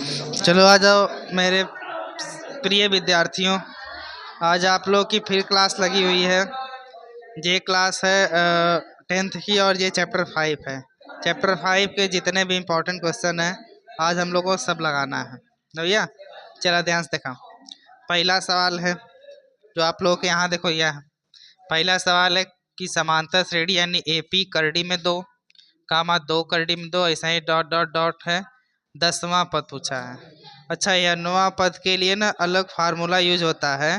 चलो आ जाओ मेरे प्रिय विद्यार्थियों। आज आप लोग की फिर क्लास लगी हुई है। ये क्लास है 10th की और ये चैप्टर 5 है। चैप्टर 5 के जितने भी इम्पोर्टेंट क्वेश्चन हैं आज हम लोग को सब लगाना है ना भैया। चला ध्यान से देखा। पहला सवाल है जो आप लोगों के यहाँ देखो यह पहला सवाल है कि समांतर श्रेणी यानी एपी करड़ी में दो कामा दो करड़ी में दो ऐसा ही डॉट डॉट डॉट है। 10वां पद पूछा है। अच्छा, यह 9वां पद के लिए ना अलग फार्मूला यूज होता है।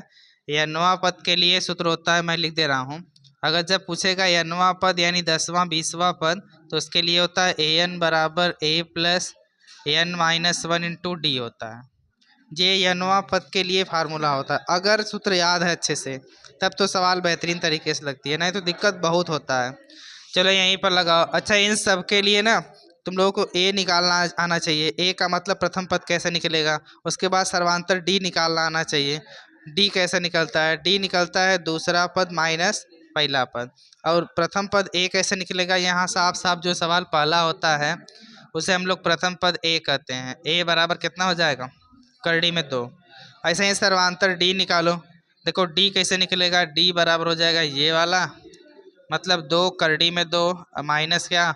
यह 9वां पद के लिए सूत्र होता है, मैं लिख दे रहा हूँ। अगर जब पूछेगा यह 9वां पद यानी 10वां 20वां पद तो उसके लिए होता है an बराबर a plus n minus 1 into D होता है। ये 9वां पद के लिए फार्मूला होता है। अगर सूत्र याद है अच्छे से तब तो सवाल बेहतरीन तरीके से लगती है, नहीं तो दिक्कत बहुत होता है। चलो यहीं पर लगाओ। अच्छा, इन सब के लिए ना तुम लोगों को ए निकालना आना चाहिए। ए का मतलब प्रथम पद कैसे निकलेगा, उसके बाद सर्वांतर डी निकालना आना चाहिए। डी कैसे निकलता है, डी निकलता है दूसरा पद माइनस पहला पद। और प्रथम पद ए कैसे निकलेगा, यहाँ साफ साफ जो सवाल पहला होता है उसे हम लोग प्रथम पद ए कहते हैं। ए बराबर कितना हो जाएगा, करड़ी में 2। ऐसे ही सर्वांतर डी निकालो। देखो डी कैसे निकलेगा, डी बराबर हो जाएगा ये वाला, मतलब 2 करड़ी में 2 माइनस क्या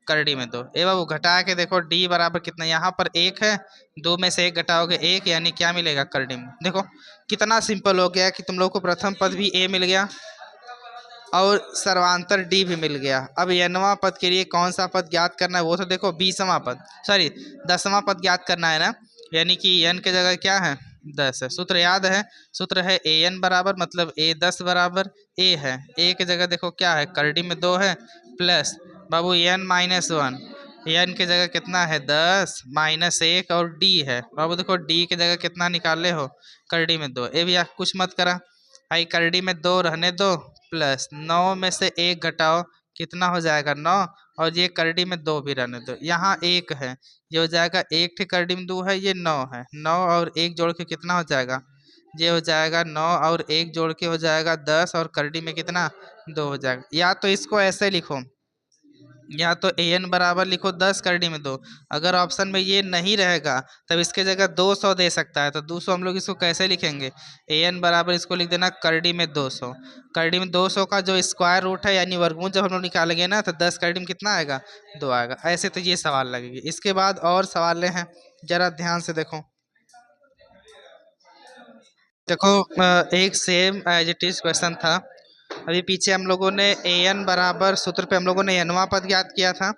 करड़ी में 2। ए बाबू घटा के देखो डी बराबर कितना, यहाँ पर 1 है, 2 में से 1 घटाओगे 1, यानी क्या मिलेगा करड़ी में। देखो कितना सिंपल हो गया कि तुम लोग को प्रथम पद भी ए मिल गया और सर्वांतर डी भी मिल गया। अब n वां पद के लिए कौन सा पद ज्ञात करना है वो तो देखो 20वां पद, सॉरी 10वां पद ज्ञात करना है ना, यानी कि n के जगह क्या है 10 है। सूत्र याद है, सूत्र है an बराबर मतलब a 10 बराबर a है। a की जगह देखो क्या है, करड़ी में 2 है प्लस बाबू n माइनस 1, n की जगह कितना है 10 माइनस 1 और d है। बाबू देखो d की जगह कितना निकाले हो, करड़ी में 2। ए भैया कुछ मत करा, आई करड़ी में 2 रहने दो प्लस 9 में से 1 घटाओ कितना हो जाएगा 9, और ये करड़ी में 2 भी रहने दो। यहाँ 1 है, ये हो जाएगा 1 ठी करड़ी में 2 है, ये 9 है। 9 और 1 जोड़ के कितना हो जाएगा, ये हो जाएगा 9 और 1 जोड़ के हो जाएगा 10 और करड़ी में कितना 2 हो जाएगा। या तो इसको ऐसे लिखो, या तो an बराबर लिखो 10 करड़ी में 2। अगर ऑप्शन में ये नहीं रहेगा तब इसके जगह 200 दे सकता है, तो 200 हम लोग इसको कैसे लिखेंगे, an बराबर इसको लिख देना करड़ी में 200। करड़ी में 200 का जो स्क्वायर रूट है यानी वर्गमूल जब हम लोग निकालेंगे ना तो 10 करड़ी में कितना आएगा 2 आएगा। ऐसे तो ये सवाल लगेगी। इसके बाद और सवाल हैं, जरा ध्यान से देखो। देखो एक same as it is question था। अभी पीछे हम लोगों ने an बराबर सूत्र पे हम लोगों ने n वां पद ज्ञात किया था।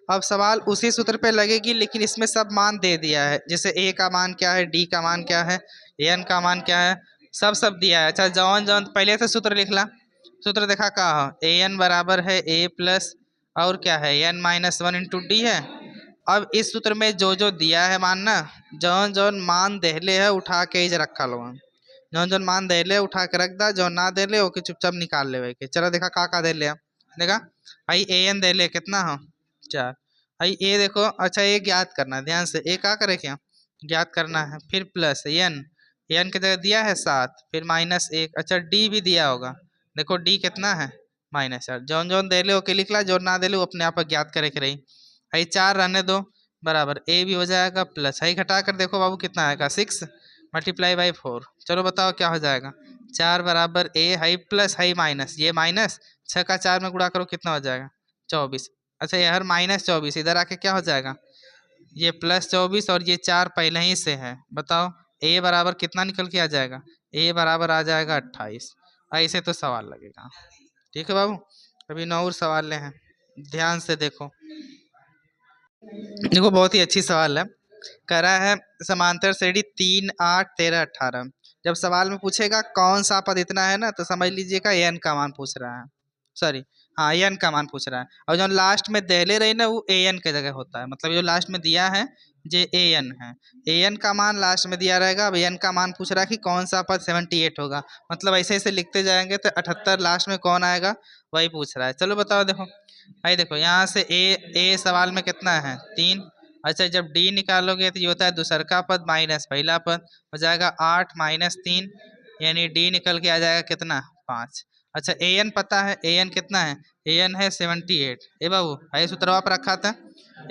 अब सवाल उसी सूत्र पे लगेगी लेकिन इसमें सब मान दे दिया है, जैसे a का मान क्या है, d का मान क्या है, n का मान क्या है, सब दिया है। अच्छा जौन जौन पहले से सूत्र लिख ला। सूत्र देखा कहा an बराबर है a प्लस और क्या है n माइनस 1 इंटू डी है। अब इस सूत्र में जो जो दिया है मान ना, जौन जौन मान देले है उठा के इज रखा लो। जौन जौन मान दे ले उठा के रख दा, जो ना दे ले ओके चुपचाप निकाल ले के। चलो देखा का दे ले, देखा भाई an दे ले कितना हो 4। भाई a देखो, अच्छा ये ज्ञात करना है ध्यान से, a का करे क्या ज्ञात करना है, फिर प्लस n की जगह दिया है 7, फिर माइनस 1। अच्छा d भी दिया होगा, देखो d कितना है -4। जौन जौन दे ले ओके लिख ला, जो ना दे ले वो अपने आप ज्ञात करे के रही। भाई 4 रहने दो बराबर a भी हो जाएगा प्लस, है घटा कर देखो बाबू कितना आएगा 6 मल्टीप्लाई बाई 4। चलो बताओ क्या हो जाएगा, 4 बराबर a है प्लस है माइनस, ये माइनस 6 का 4 में गुणा करो कितना हो जाएगा 24। अच्छा यार -24 इधर आके क्या हो जाएगा, ये +24 और ये 4 पहले ही से है। बताओ a बराबर कितना निकल के आ जाएगा, a बराबर आ जाएगा 28। ऐसे तो सवाल लगेगा। ठीक है बाबू, अभी 9 और सवाल ले हैं, ध्यान से देखो। देखो बहुत ही अच्छी सवाल है, कह रहा है समांतर श्रेणी 3 8 13 18। जब सवाल में पूछेगा कौन सा पद इतना है ना तो समझ लीजिएगा n का मान पूछ रहा है, सॉरी हाँ n का मान पूछ रहा है। और जो लास्ट में दहले रही ना वो an के जगह होता है, मतलब जो लास्ट में दिया है ये an है, an का मान लास्ट में दिया रहेगा। अब n का मान पूछ रहा है कि कौन सा पद 78 होगा, मतलब ऐसे ऐसे लिखते जाएंगे तो 78 लास्ट में कौन आएगा वही पूछ रहा है। चलो बताओ देखो भाई, देखो यहाँ से a सवाल में कितना है 3। अच्छा जब d निकालोगे तो ये होता है दूसरा पद माइनस पहला पद, हो जाएगा 8 माइनस 3, यानी d निकल के आ जाएगा कितना 5। अच्छा an पता है, an कितना है, an है 78। ए बाबू भाई सूत्र पर रखा था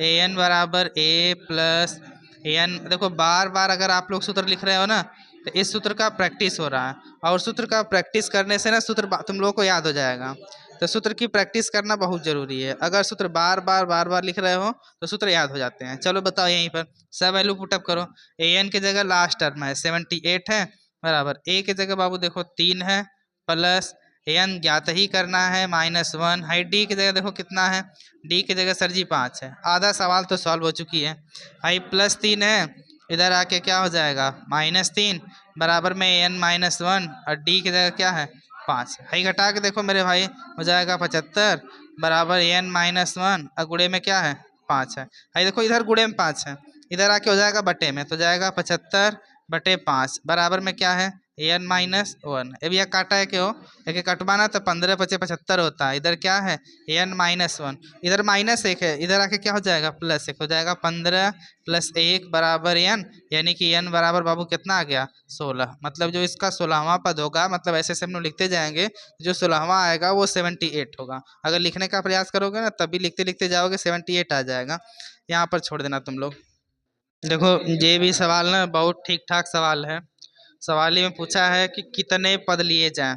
an बराबर a प्लस एन देखो बार बार अगर आप लोग सूत्र लिख रहे हो ना तो इस सूत्र का प्रैक्टिस हो रहा है, और सूत्र का प्रैक्टिस करने से ना सूत्र तुम लोगों को याद हो जाएगा। तो सूत्र की प्रैक्टिस करना बहुत जरूरी है। अगर सूत्र बार बार लिख रहे हो तो सूत्र याद हो जाते हैं। चलो बताओ यहीं पर सब वैल्यू पुटअप करो। ए एन की जगह लास्ट टर्म है 78 है, बराबर ए की जगह बाबू देखो 3 है, प्लस एन ज्ञात ही करना है -1 है। डी की जगह देखो कितना है, डी की जगह सर जी 5 है। आधा सवाल तो सॉल्व हो चुकी है। हाई +3 है, इधर आके क्या हो जाएगा -3, बराबर में एन -1 और डी की जगह क्या है 5। हाई घटा के देखो मेरे भाई, हो जाएगा 75 बराबर एन -1 और गुड़े में क्या है 5 है। हाई देखो इधर गुड़े में 5 है, इधर आके हो जाएगा बटे में, तो जाएगा 75/5 बराबर में क्या है n-1। अब यह काटा है क्यों, एक कटवाना तो 15 × 5 = 75 होता है। इधर क्या है n-1, इधर -1 है, इधर आके क्या हो जाएगा +1 हो जाएगा। 15 + 1 बराबर n, यानी कि n बराबर बाबू कितना आ गया 16। मतलब जो इसका 16वां पद होगा, मतलब ऐसे से हम लोग लिखते जाएंगे, जो 16वां आएगा वो 78 होगा। अगर लिखने का प्रयास करोगे ना तभी लिखते लिखते जाओगे 78 आ जाएगा। यहाँ पर छोड़ देना तुम लोग। देखो ये भी सवाल ना बहुत ठीक ठाक सवाल है। सवाल ही में पूछा है कि कितने पद लिए जाएं।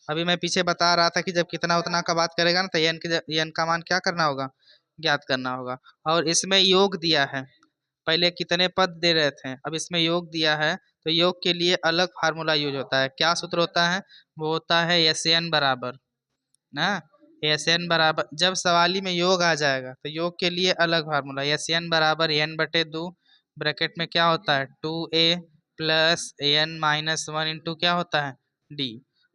अभी मैं पीछे बता रहा था कि जब कितना उतना का बात करेगा ना तो एन का मान क्या करना होगा, ज्ञात करना होगा। और इसमें योग दिया है, पहले कितने पद दे रहे थे, अब इसमें योग दिया है तो योग के लिए अलग फार्मूला यूज होता है। क्या सूत्र होता है, वो होता है एस एन बराबर ना, एस एन बराबर, जब सवाली में योग आ जाएगा तो योग के लिए अलग फार्मूला, एस एन बराबर n/2 ब्रैकेट में क्या होता है 2a प्लस n-1 इंटू क्या होता है d।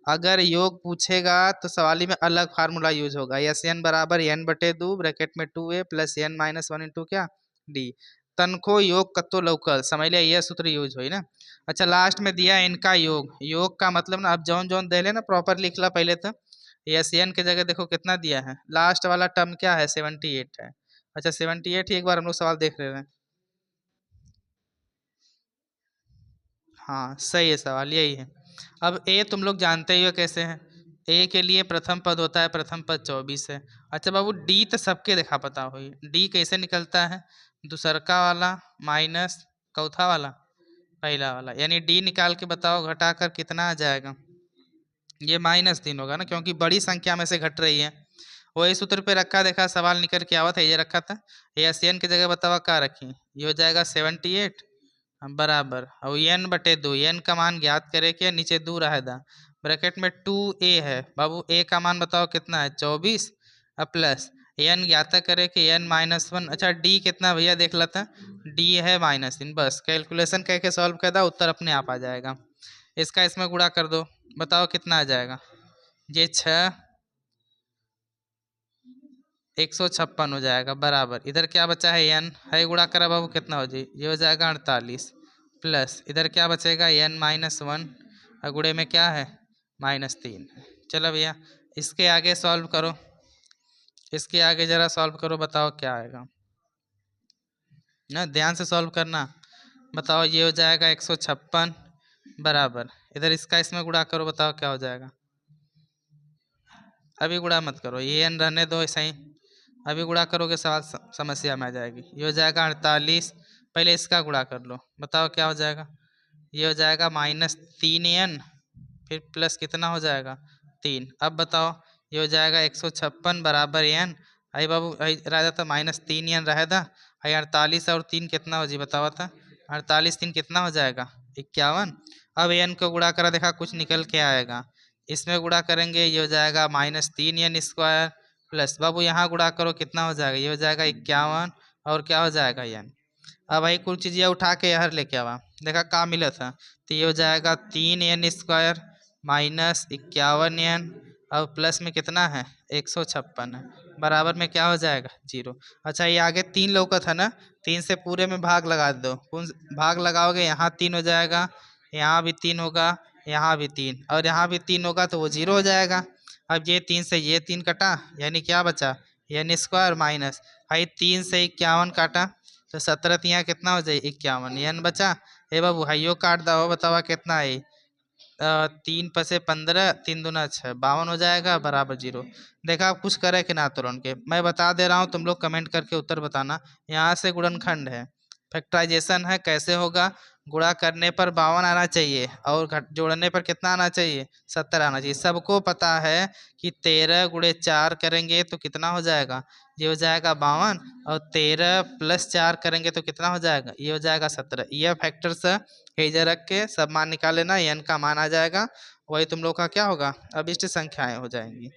अगर योग पूछेगा तो सवाली में अलग फार्मूला यूज होगा, एस एन बराबर n/2 ब्रैकेट में 2a प्लस n-1 इंटू क्या d। तनको योग कत्तो लौकल, समझ लिया, यह सूत्र यूज हुई ना। अच्छा लास्ट में दिया इनका योग, योग का मतलब ना अब जौन जौन दे लेना प्रॉपर लिख ला पहले तो। एस एन की जगह देखो कितना दिया है, लास्ट वाला टर्म क्या है 78 है। अच्छा 78 ही एक बार हम लोग सवाल देख रहे हैं। हाँ सही है, सवाल यही है। अब ए तुम लोग जानते ही हो कैसे है, ए के लिए प्रथम पद होता है, प्रथम पद 24 है। अच्छा बाबू डी तो सबके देखा पता हुई, डी कैसे निकलता है, दूसरका वाला माइनस चौथा वाला पहला वाला, यानी डी निकाल के बताओ घटाकर कितना आ जाएगा। ये -3 होगा ना, क्योंकि बड़ी संख्या में से घट रही है। वही सूत्र पे रखा, देखा सवाल निकल के आवा था, ये रखा था, ये एस एन की जगह बताओ क्या रखी, ये हो जाएगा 78 बराबर और n/2, n का मान ज्ञात करे के नीचे 2 रहा था, ब्रैकेट में 2a है बाबू, a का मान बताओ कितना है 24 और प्लस n ज्ञात करे कि n-1। अच्छा d कितना भैया देख लेता, d है -3, बस कैलकुलेशन करके सॉल्व कर दो, उत्तर अपने आप आ जाएगा। इसका इसमें गुणा कर दो, बताओ कितना आ जाएगा, ये 6 156 हो जाएगा बराबर, इधर क्या बचा है n है, गुणा करा बाबू कितना हो जाए, ये हो जाएगा 48 प्लस इधर क्या बचेगा n-1 और गुणे में क्या है -3। चलो भैया इसके आगे सॉल्व करो, इसके आगे जरा सॉल्व करो, बताओ क्या आएगा ना, ध्यान से सॉल्व करना। बताओ ये हो जाएगा 156 बराबर, इधर इसका इसमें गुणा करो, बताओ क्या हो जाएगा। अभी गुणा मत करो, ये एन रहने दो ऐसा ही, अभी गुणा करोगे सवाल समस्या में आ जाएगी। ये हो जाएगा 48, पहले इसका गुणा कर लो, बताओ क्या हो जाएगा। ये हो जाएगा -3n फिर प्लस कितना हो जाएगा 3। अब बताओ ये हो जाएगा 156 बराबर n, आई बाबू रह जाता -3n रह था, आई 48 और 3 कितना हो जी बताओ था, 48 3 कितना हो जाएगा 51। अब n को गुणा करा, देखा कुछ निकल के आएगा, इसमें गुणा करेंगे ये हो जाएगा -3n² प्लस बाबू यहाँ गुणा करो कितना हो जाएगा, ये हो जाएगा 51 और क्या हो जाएगा n। अब भाई कुछ चीज़ें उठा के यहाँ लेके आवा, देखा का मिला था, तो ये हो जाएगा 3n² -51n और प्लस में कितना है 156 है, बराबर में क्या हो जाएगा 0। अच्छा ये आगे 3 लौका था ना, 3 से पूरे में भाग लगा दो, कौन भाग लगाओगे, यहाँ 3 हो जाएगा, यहाँ भी 3 होगा, यहाँ भी 3 और यहाँ भी 3 होगा तो वो 0 हो जाएगा। अब ये 3 से ये 3 कटा, यानी क्या बचा n² माइनस भाई 3 से 51 काटा तो 17 यहाँ कितना हो जाए 51, n बचा। हे बाबू हाइयो काट दो, बतावा कितना है 3 × 15 3 दूना 6 52 हो जाएगा बराबर 0। देखा आप कुछ करे कि ना तुरंत के, मैं बता दे रहा हूँ, तुम लोग कमेंट करके उत्तर बताना। यहाँ से गुणनखंड है, फैक्टराइजेशन है, कैसे होगा? गुणा करने पर 52 आना चाहिए और जोड़ने पर कितना आना चाहिए? 70 आना चाहिए। सबको पता है कि 13 गुणे 4 करेंगे तो कितना हो जाएगा? ये हो जाएगा 52, और 13 प्लस 4 करेंगे तो कितना हो जाएगा? ये हो जाएगा 17। यह फैक्टर्स हेजर रख के सब मान निकाल लेना, एन का मान आ जाएगा, वही तुम लोग का क्या होगा? अभिष्ट संख्याएं हो जाएंगी।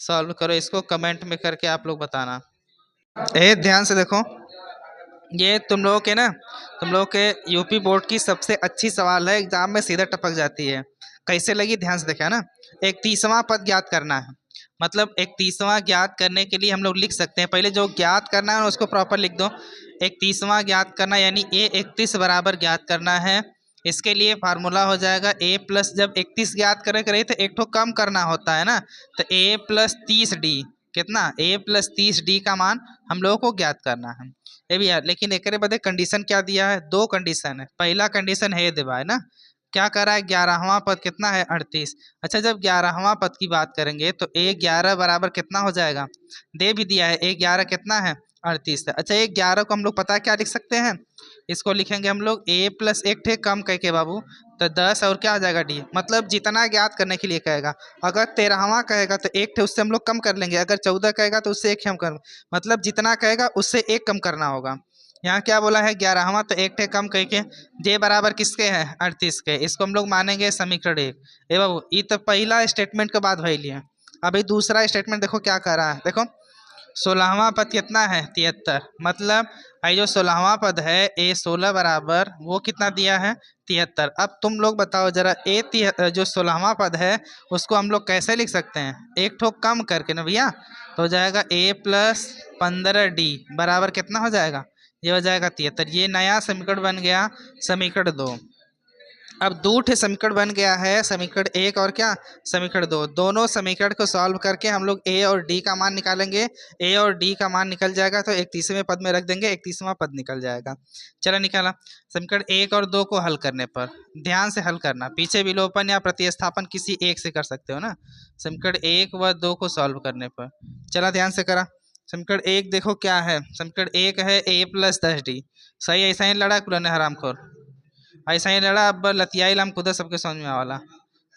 सॉल्व करो इसको, कमेंट में करके आप लोग बताना। ध्यान से देखो, ये तुम लोगों के ना, तुम लोगों के यूपी बोर्ड की सबसे अच्छी सवाल है, एग्जाम में सीधा टपक जाती है। कैसे लगी? ध्यान से देखा ना। एक 30वां पद ज्ञात करना है, मतलब एक 30वां ज्ञात करने के लिए हम लोग लिख सकते हैं, पहले जो ज्ञात करना है उसको प्रॉपर लिख दो। एक 30वां ज्ञात करना यानी ए 31 बराबर ज्ञात करना है। इसके लिए फार्मूला हो जाएगा ए प्लस, जब 31 ज्ञात करे तो एक ठो कम करना होता है ना, तो ए प्लस 30D, कितना? ए प्लस 30D का मान हम लोगों को ज्ञात करना है। ये भी यार, लेकिन एक बदे कंडीशन क्या दिया है? दो कंडीशन है। पहला कंडीशन है देवा है ना, क्या कर रहा है? 11वां पद कितना है? 38। अच्छा, जब 11वां पद की बात करेंगे तो ए 11 बराबर कितना हो जाएगा? दे भी दिया है, ए 11 कितना है? 38 है। अच्छा, ए 11 को हम लोग पता क्या लिख सकते हैं? इसको लिखेंगे हम लोग ए प्लस एक ठे कम कह के बाबू, तो 10 और क्या आ जाएगा डी, मतलब जितना ज्ञात करने के लिए कहेगा। अगर 13वां कहेगा तो एक ठे उससे हम लोग कम कर लेंगे, अगर 14 कहेगा तो उससे एक हम कर, मतलब जितना कहेगा उससे एक कम करना होगा। यहाँ क्या बोला है? 11वां, तो एक ठे कम कह के जे बराबर किसके है? 38 के। इसको हम लोग मानेंगे समीकरण 1। ए बाबू, ये तो पहला स्टेटमेंट के बाद भइल है। अभी दूसरा स्टेटमेंट देखो क्या कर रहा है, देखो 16वां पद कितना है? 73, मतलब ये जो 16वां पद है ए 16 बराबर वो कितना दिया है? 73। अब तुम लोग बताओ जरा, जो 16वां पद है उसको हम लोग कैसे लिख सकते हैं? एक ठोक कम करके ना भैया, तो हो जाएगा ए प्लस 15D बराबर कितना हो जाएगा? ये हो जाएगा 73। ये नया समीकरण बन गया, समीकरण 2। अब दो ठे समीकरण बन गया है, समीकरण 1 और क्या? समीकरण 2। दोनों समीकरण को सॉल्व करके हम लोग ए और डी का मान निकालेंगे। ए और डी का मान निकल जाएगा तो 31वें पद में रख देंगे, 31वां पद निकल जाएगा। चलो निकाला। समीकरण 1 और 2 को हल करने पर ध्यान से हल करना, पीछे विलोपन या प्रतिस्थापन किसी एक से कर सकते हो ना। समीकरण 1 व 2 को सॉल्व करने पर चला ध्यान से करा। समीकरण 1 देखो क्या है? समीकरण 1 है ए प्लस 10D। सही ऐसा ही लड़ा कुल ने हरामखोर, ऐसा ही लड़ा। अब लतियाई हम खुद सबके समझ में आवाला।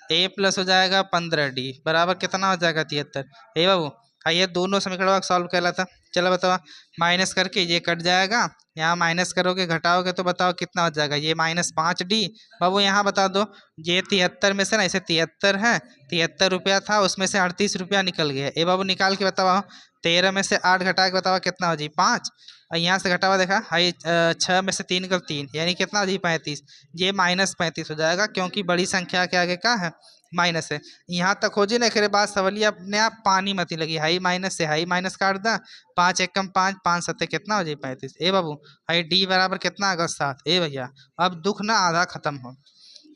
ए प्लस हो जाएगा 15D बराबर कितना हो जाएगा? 73। ए बाबू, आइए दोनों समीकरण सॉल्व कर था। चलो बताओ, माइनस करके ये कट जाएगा, यहाँ माइनस करोगे घटाओगे तो बताओ कितना हो जाएगा? ये -5D। बाबू यहाँ बता दो, ये 73 में से ना, ऐसे 73 है, 73 रुपया था, उसमें से 38 रुपया निकल गया। ए बाबू निकाल के बताओ, 13 में से 8 घटा के बताओ कितना हो जी? 5। और यहाँ से घटावा देखा, हाई 6 में से 3 निकल 3, यानी कितना हो जी? 35। ये -35 हो जाएगा, क्योंकि बड़ी संख्या के आगे क्या है? माइनस है। यहाँ तक हो जी ना, एक बात सवालिया अपने आप पानी मती लगी, हाई माइनस से हाई माइनस काट दा, 5 एकम 5, 5 सत्ते कितना हो जाए? 35। ए बाबू, हाई डी बराबर कितना आ गया? 7। ए भैया, अब दुख ना आधा खत्म हो,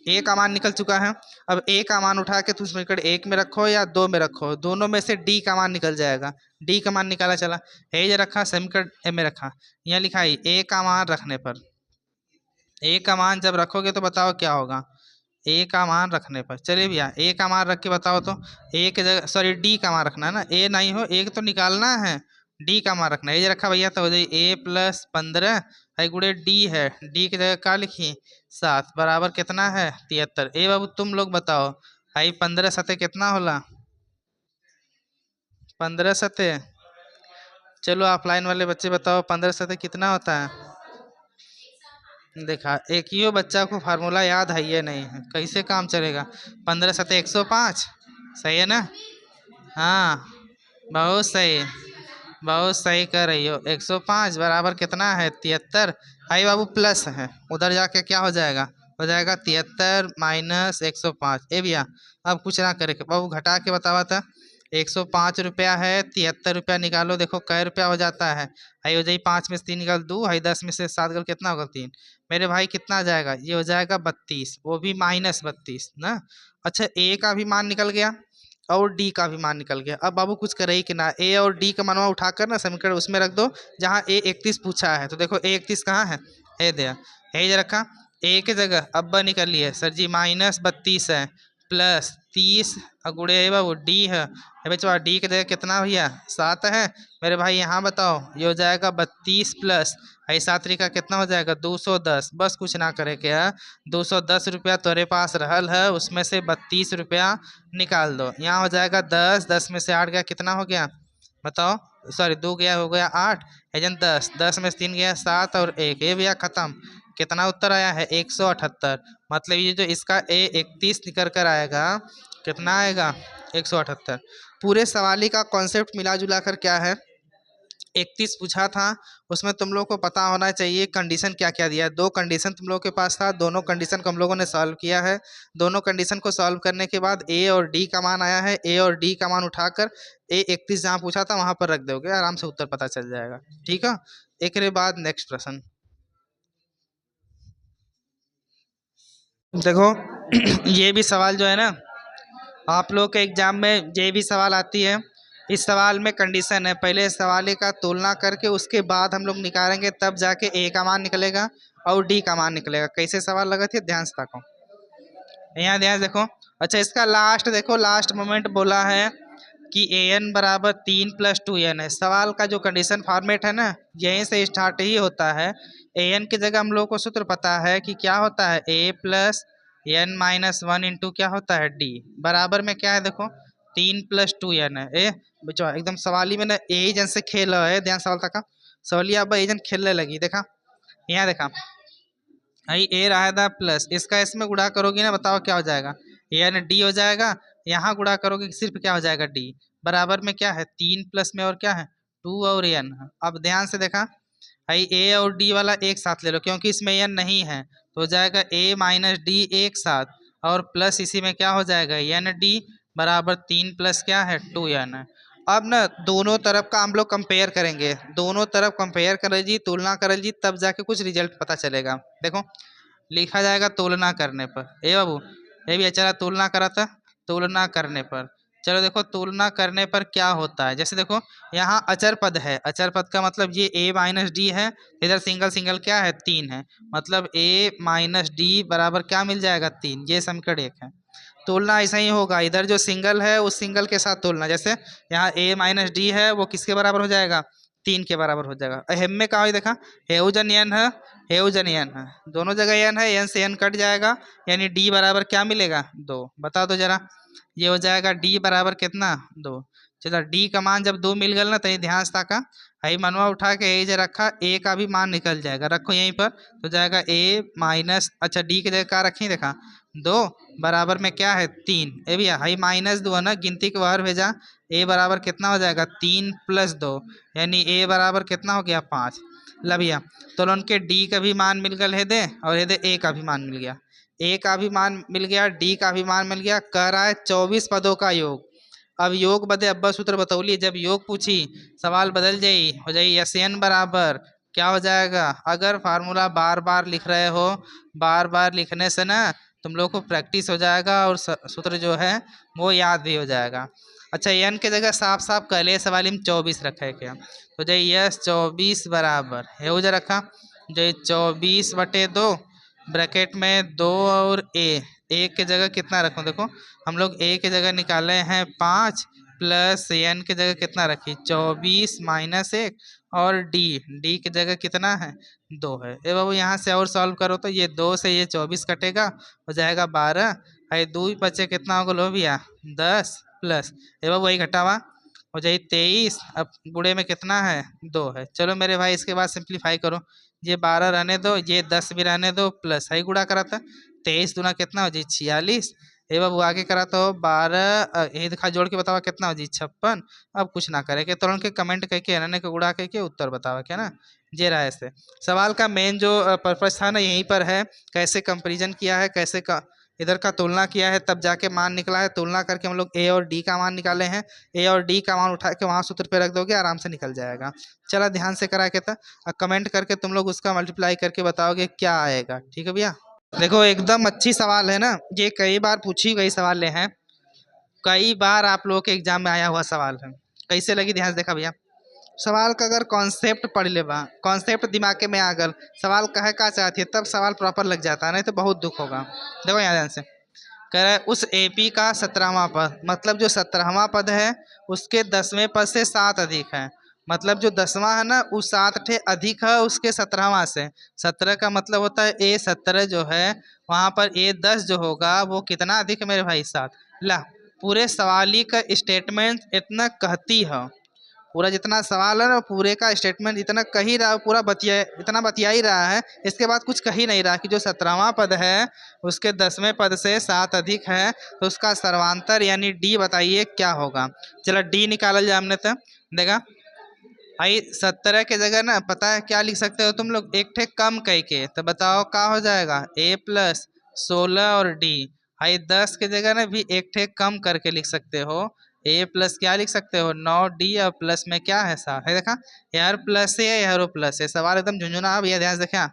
ए का मान निकल चुका है। अब ए का मान उठा के तुम समीकरण 1 में रखो या 2 में रखो, दोनों में से डी का मान निकल जाएगा। डी का मान निकाला चला, ए जो रखा समीकरण ए में रखा, यहाँ लिखा है ए का मान रखने पर, ए का मान जब रखोगे तो बताओ क्या होगा? ए का मान रखने पर, चलिए भैया ए का मान रख के बताओ तो, ए के जगह, सॉरी डी का मान रखना है ना, ए नहीं हो, एक तो निकालना है, डी का मान रखना है। ये रखा भैया तो हो जाए ए प्लस 15 है गुड़े डी है, डी की जगह क्या लिखी? 7 बराबर कितना है? 73। ए बाबू तुम लोग बताओ, भाई 15 सते कितना होला? 15 सते, चलो ऑफलाइन वाले बच्चे बताओ 15 सते कितना होता है? देखा, एक ही बच्चा को फार्मूला याद है, ये नहीं है, कैसे काम चलेगा? 15 सते 105, सही है ना? हाँ, बहुत सही, बहुत सही कर रही हो। 105 बराबर कितना है? 73। आई बाबू प्लस है, उधर जाके क्या हो जाएगा? हो जाएगा 73 माइनस 105। ए भैया, अब कुछ ना करे बाबू, घटा के बतावा था। 105 रुपया है, 73 रुपया निकालो, देखो कै रुपया हो जाता है? आई हो जाए 5 में से 3 निकल 2, आई 10 में से 7 निकल कितना होगा? 3। मेरे भाई कितना आ जाएगा? ये हो जाएगा 32, वो भी -32 ना। अच्छा, ए का भी मान निकल गया और डी का भी मान निकल गया। अब बाबू कुछ करे ही कि ना, ए और डी का मनवा उठाकर ना समीकरण उसमें रख दो जहाँ ए 31 पूछा है। तो देखो ए 31 कहाँ है? ए दिया, ए जो रखा, ए के जगह अब निकल लिए सर जी -32 है +30 गुड़े बाबू डी है, बच्चा डी की जगह कितना भैया? 7 है। मेरे भाई यहाँ बताओ, ये हो जाएगा 32 प्लस आई 7 का कितना हो जाएगा 210। बस कुछ ना करे क्या, 210 रुपया तेरे पास रहल है, उसमें से 32 रुपया निकाल दो। यहाँ हो जाएगा 10, 10 में से 8 गया, कितना हो गया बताओ, सॉरी 2 गया हो गया 8, एजन 10, 10 में से 3 गया 7 और 1, ये भैया खत्म। कितना उत्तर आया है 178। मतलब ये जो इसका A31 निकल कर आएगा, कितना आएगा 178। पूरे सवाली का कॉन्सेप्ट मिला जुला कर क्या है, 31 पूछा था, उसमें तुम लोग को पता होना चाहिए कंडीशन क्या क्या दिया है। दो कंडीशन तुम लोग के पास था, दोनों कंडीशन को हम लोगों ने सॉल्व किया है। दोनों कंडीशन को सॉल्व करने के बाद ए और डी का मान आया है, ए और डी का मान उठाकर A31 जहाँ पूछा था वहां पर रख दोगे, आराम से उत्तर पता चल जाएगा। ठीक है, एक के बाद नेक्स्ट प्रश्न देखो। ये भी सवाल जो है ना, आप लोग के एग्जाम में ये भी सवाल आती है। इस सवाल में कंडीशन है, पहले सवाल का तुलना करके उसके बाद हम लोग निकालेंगे, तब जाके ए का मान निकलेगा और डी का मान निकलेगा। कैसे सवाल लगा थे, ध्यान से देखो, यहाँ ध्यान से देखो। अच्छा, इसका लास्ट देखो, लास्ट मोमेंट बोला है कि ए एन बराबर 3+2n है। सवाल का जो कंडीशन फॉर्मेट है ना, यहीं से स्टार्ट ही होता है। ए एन की जगह हम लोग को सूत्र पता है कि क्या होता है, a+n-1 इंटू क्या होता है डी, बराबर में क्या है देखो 3+2n है। बच्चों एकदम सवाली में ना ए जन से खेल रहा है, ध्यान सवाल तक सवालिया अब ए जन खेलने लगी। देखा यहाँ, देखा आई ए रहा था प्लस, इसका इसमें गुणा करोगे ना, बताओ क्या हो जाएगा, एन डी हो जाएगा। यहाँ गुणा करोगे सिर्फ क्या हो जाएगा डी, बराबर में क्या है 3 प्लस में और क्या है 2 और एन। अब ध्यान से देखा, आई ए और डी वाला एक साथ ले लो, क्योंकि इसमें एन नहीं है, तो हो जाएगा ए माइनस डी एक साथ, और प्लस इसी में क्या हो जाएगा एन डी बराबर 3 प्लस क्या है 2n। अब ना दोनों तरफ का हम लोग कंपेयर करेंगे, दोनों तरफ कंपेयर कर जी, तुलना कर जी, तब जाके कुछ रिजल्ट पता चलेगा। देखो लिखा जाएगा तुलना करने पर, ए बाबू ये भी अच्छा तुलना करा था, तुलना करने पर। चलो देखो तुलना करने पर क्या होता है, जैसे देखो यहाँ अचर पद है, अचर पद का मतलब ये a माइनस डी है, इधर सिंगल सिंगल क्या है 3 है, मतलब a माइनस डी बराबर क्या मिल जाएगा 3, ये समीकरण 1 है। तुलना ऐसा ही होगा, इधर जो सिंगल है उस सिंगल के साथ तुलना, जैसे यहाँ a माइनस डी है वो किसके बराबर हो जाएगा 3 के बराबर हो जाएगा। हेम में कहा देखा हेउजन एन है, हेउजन एन है, दोनों जगह एन है, एन से एन कट जाएगा, यानी डी बराबर क्या मिलेगा 2। बता दो जरा, ये हो जाएगा डी बराबर कितना 2। चलो डी का मान जब 2 मिल गया ना, तो ये ध्यान से ताका, हई मनवा उठा के यही जो रखा, ए का भी मान निकल जाएगा, रखो यहीं पर, तो जाएगा ए माइनस, अच्छा डी की जगह क्या रखी देखा 2 बराबर में क्या है 3, ए भैया हई -2 है ना, गिनती के बाहर भेजा, ए बराबर कितना हो जाएगा 3 + 2, यानी ए बराबर कितना हो गया 5। ला भैया तो उनके डी का भी मान मिल गया है दे, और ये दे ए का भी मान मिल गया, ए का भी मान मिल गया, डी का भी मान मिल गया। कह रहा है 24 पदों का योग। अब योग बदे अब्बा सूत्र बतौली, जब योग पूछी सवाल बदल जाई, हो जाई एस एन बराबर क्या हो जाएगा, अगर फार्मूला बार बार लिख रहे हो, बार बार लिखने से ना तुम लोग को प्रैक्टिस हो जाएगा और सूत्र जो है वो याद भी हो जाएगा। अच्छा एन के जगह साफ साफ पहले सवाल में 24 रखा है क्या, तो जय यस 24 बराबर है हो जा रखा, जय 24/2 ब्रैकेट में 2 और ए, एक के जगह कितना रखूं देखो, हम लोग ए के जगह निकाले हैं 5 प्लस एन के जगह कितना रखी 24 माइनस 1, और डी, डी की जगह कितना है 2 है। ए बाबू यहाँ से और सॉल्व करो तो ये 2 से ये 24 कटेगा, हो जाएगा 12, है 2 बचे कितना होगा लो भैया 10 प्लस ए बाबू वही घटावा हो जाए 23, अब गुड़े में कितना है 2 है। चलो मेरे भाई इसके बाद सिंप्लीफाई करो, ये 12 रहने दो, ये 10 भी रहने दो, प्लस है गुड़ा करा था 23 दूना कितना हो जी 46, ए बाबू आगे करा तो 12 ये दिखा जोड़ के बतावा कितना हो जी 56। अब कुछ ना करे के तुरंत के कमेंट करके एन के गुड़ा करके उत्तर बतावा क्या ना, जे रहा ऐसे। सवाल का मेन जो पर्पज था ना यहीं पर है, कैसे कंपेरिजन किया है, कैसे इधर का तुलना किया है, तब जाके मान निकला है। तुलना करके हम लोग ए और डी का मान निकाले हैं, ए और डी का मान उठा के वहाँ सूत्र पे रख दोगे, आराम से निकल जाएगा। चला ध्यान से करा के था, कमेंट करके तुम लोग उसका मल्टीप्लाई करके बताओगे क्या आएगा, ठीक है भैया। देखो एकदम अच्छी सवाल है ना, ये कई बार पूछी गई सवाल हैं, कई बार आप लोगों के एग्जाम में आया हुआ सवाल है। कैसे लगी ध्यान से देखा भैया, सवाल का अगर कॉन्सेप्ट पढ़ ले बा, कॉन्सेप्ट दिमाग में आ गल, सवाल कहे का चाहती है, तब सवाल प्रॉपर लग जाता है, नहीं तो बहुत दुख होगा। देखो यहाँ ध्यान से कह रहा है उस एपी का 17वां पद, मतलब जो 17वां पद है उसके 10वें पद से 7 अधिक है, मतलब जो 10वां है ना वो 7 ठे अधिक है उसके 17वां से। 17 का मतलब होता है A17 जो है, वहां पर A10 जो होगा वो कितना अधिक है मेरे भाई, 7। ला, पूरे सवाली का स्टेटमेंट इतना कहती है, पूरा जितना सवाल है ना पूरे का स्टेटमेंट इतना कह ही रहा है, पूरा बतिया इतना बतिया ही रहा है, इसके बाद कुछ कह ही नहीं रहा कि जो 17वां पद है उसके 10वें पद से 7 अधिक है, तो उसका सर्वांतर यानी डी बताइए क्या होगा। चलो डी निकाल जाए हमने, तो देखा भाई 17 के जगह ना पता है क्या लिख सकते हो तुम लोग, एक ठे कम कह के, तो बताओ क्या हो जाएगा, A+16 और डी। भाई 10 के जगह ना भी एक ठे कम करके लिख सकते हो, A+ क्या लिख सकते हो 9D, और प्लस में क्या है 7 है, देखा यार प्लस है यार प्लस है, सवाल एकदम झुंझुना। अब ये ध्यान से देखा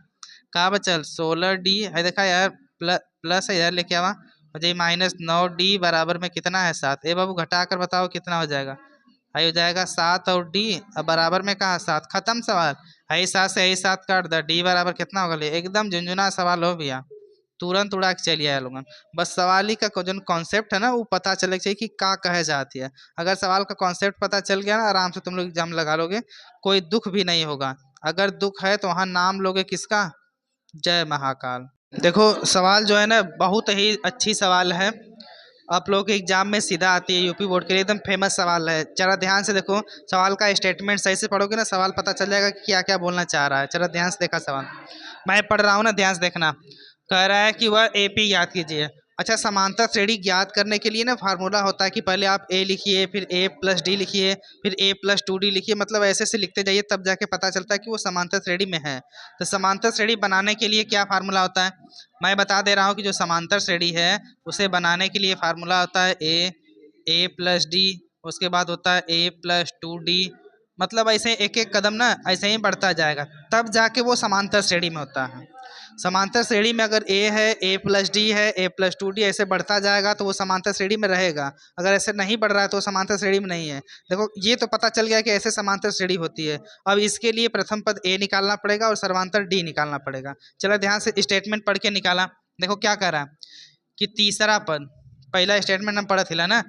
कहा बचल 16D है, देखा यार प्लस है इधर लेके आवा, हो जाए -9D बराबर में कितना है 7। ए बाबू घटा कर बताओ कितना हो जाएगा, आई हो जाएगा 7 और डी, अब बराबर में कहा 7, खत्म सवाल। आई 7 से आई 7 काट दो, डी बराबर कितना होगा, एकदम झुंझुना सवाल हो भैया, तुरंत उड़ा के चलिए लोगन। बस सवाल ही का जो कॉन्सेप्ट है ना वो पता चले चाहिए कि क्या कहे जाती है। अगर सवाल का कॉन्सेप्ट पता चल गया ना, आराम से तुम लोग एग्जाम लगा लोगे, कोई दुख भी नहीं होगा। अगर दुख है तो वहाँ नाम लोगे किसका, जय महाकाल। देखो सवाल जो है ना बहुत ही अच्छी सवाल है, आप लोगों के एग्जाम में सीधा आती है, यूपी बोर्ड के लिए एकदम फेमस सवाल है। जरा ध्यान से देखो, सवाल का स्टेटमेंट सही से पढ़ोगे ना, सवाल पता चल जाएगा कि क्या क्या बोलना चाह रहा है। चलो ध्यान से देखा सवाल, मैं पढ़ रहा हूँ ना, ध्यान से देखना। कह रहा है कि वह AP याद कीजिए। अच्छा, समांतर श्रेणी ज्ञात करने के लिए ना फार्मूला होता है कि पहले आप A लिखिए, फिर A+D लिखिए, फिर A+2D लिखिए, मतलब ऐसे से लिखते जाइए, तब जाके पता चलता है कि वो समांतर श्रेणी में है। तो समांतर श्रेणी बनाने के लिए क्या फार्मूला होता है, मैं बता दे रहा हूँ कि जो समांतर श्रेणी है उसे बनाने के लिए फार्मूला होता है A+D, उसके बाद होता है A+2D, मतलब ऐसे एक एक कदम ना ऐसे ही बढ़ता जाएगा, तब जाके वो समांतर श्रेणी में होता है। समांतर श्रेणी में अगर A है, A+D है, A+2D ऐसे बढ़ता जाएगा तो वो समांतर श्रेणी में रहेगा। अगर ऐसे नहीं बढ़ रहा है तो वो समांतर श्रेणी में नहीं है। देखो ये तो पता चल गया कि ऐसे समांतर श्रेणी होती है। अब इसके लिए प्रथम पद A निकालना पड़ेगा और सर्वांतर D निकालना पड़ेगा। चलो ध्यान से स्टेटमेंट पढ़ के निकाला। देखो क्या कह रहा है कि तीसरा पद, पहला स्टेटमेंट हम पढ़ा थिला ना,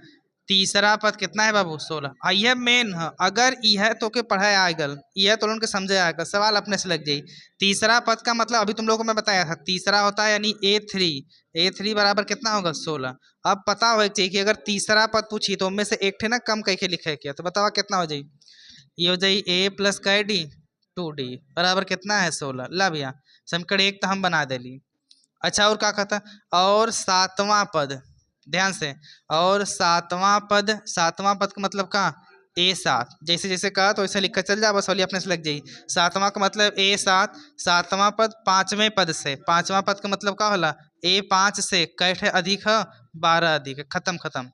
तीसरा पद कितना है बाबू 16। यह मेन है, अगर यह तो के पढ़ाए आएगल, यह तो उनके समझे आएगा, सवाल अपने से लग जाई। तीसरा पद का मतलब अभी तुम लोगों को मैं बताया था, तीसरा होता है यानी A3 बराबर कितना होगा 16। अब पता हो चाहिए कि अगर तीसरा पद पूछी तो उनमें से एक ठे ना कम कह के लिखे क्या, तो बताओ कितना हो जाए, ये हो जाए A+D 2D बराबर कितना है 16। ला भैया समीकरण एक तो हम बना देली। अच्छा और क्या कहता, और सातवां पद, ध्यान से, और सातवां पद का मतलब का A7, जैसे जैसे कहा तो वैसे लिख कर चल जा, बस वाली अपने से लग जाई। सातवां का मतलब A7, सातवां पद पांचवें पद से, पांचवां पद का मतलब का होला A5 से कैठ अधिक है 12 अधिक है, खत्म खत्म।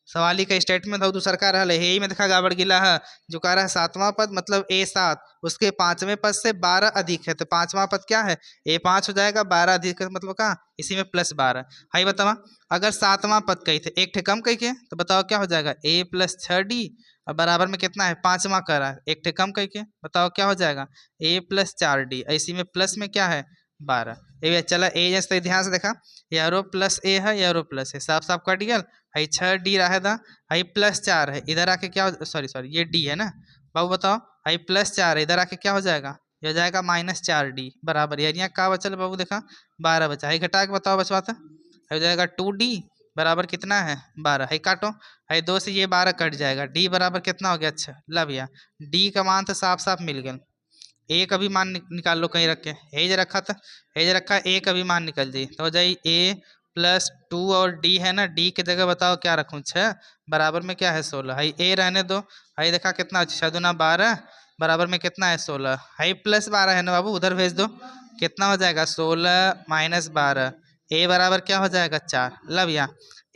सवाली का स्टेटमेंट हो दूसर का रहा है, में देखा गाबड़ गिला है, जो कह रहा है सातवां पद मतलब A7 उसके पांचवें पद से 12 अधिक है, तो पांचवां पद क्या है A5 हो जाएगा, 12 अधिक है मतलब कहाँ इसी में +12। हाई बतावा, अगर सातवां पद कही थे एक ठे कम कही के, तो बताओ क्या हो जाएगा A+6D, और बराबर में कितना है पांचवा कह रहा है, एक ठे कम कही के, बताओ क्या हो जाएगा A+4D, इसी में प्लस में क्या है 12। ये चला ए जैसे ध्यान से देखा, यारो +A है यारो प्लस है, साफ साफ कट गया। हाई 6D रहा था, हाई +4 है, इधर आके क्या सॉरी सॉरी ये D है ना बाबू, बताओ हाई +4 है, इधर आके क्या हो जाएगा, ये हो जाएगा -4D बराबर, यार यहाँ क्या बचल बाबू देखा 12 बचा, हाई घटा के बताओ बचवाता, हो जाएगा 2D बराबर कितना है 12, हाई काटो, हाई 2 से ये 12 कट जाएगा, D बराबर कितना हो गया, अच्छा ला भैया D का मान तो साफ साफ मिल गया। एक अभी मान निकाल लो कहीं रख के, एज रखा था, एज रखा एक अभी मान निकल जाए तो हो जाए A+2 और D है ना, D की जगह बताओ क्या रखूँ 6 बराबर में क्या है 16, हाई A रहने दो, हाई देखा कितना 6 दूना 12 बराबर में कितना है 16, हाई +12 है ना बाबू उधर भेज दो, कितना हो जाएगा 16 - 12, A बराबर क्या हो जाएगा 4। लब या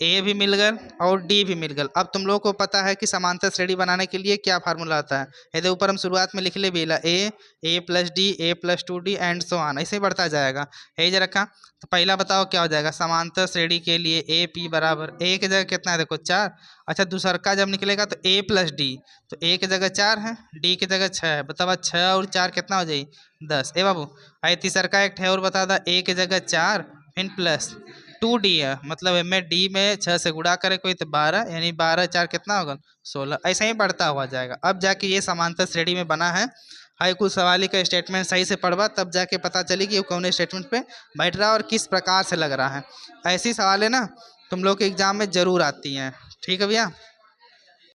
ए भी मिल गया और डी भी मिल गया। अब तुम लोगों को पता है कि समांतर श्रेणी बनाने के लिए क्या फार्मूला आता है, यदि ऊपर हम शुरुआत में लिख ले भी A+D A+2D and so on, ऐसे ही बढ़ता जाएगा। है जो रखा, तो पहला बताओ क्या हो जाएगा, समांतर श्रेणी के लिए AP बराबर A की जगह कितना है देखो 4। अच्छा दूसरा का जब निकलेगा तो A+D, तो A की जगह 4 है, D की जगह 6 है, बताओ 6 और 4 कितना हो जाए 10। ए बाबू आई तीसरा का एक है और बता दा, A की जगह 4 फिर 2D है, मतलब में डी में 6 से गुणा करे कोई तो 12, यानी 12 4 कितना होगा 16, ऐसा ही बढ़ता हुआ जाएगा। अब जाके ये समांतर श्रेणी में बना है। हाई कुल सवाली का स्टेटमेंट सही से पढ़वा, तब जाके पता चली कि वो कौन स्टेटमेंट पे बैठ रहा है और किस प्रकार से लग रहा है। ऐसी सवाल है ना तुम लोग के एग्जाम में जरूर आती हैं। ठीक है भैया।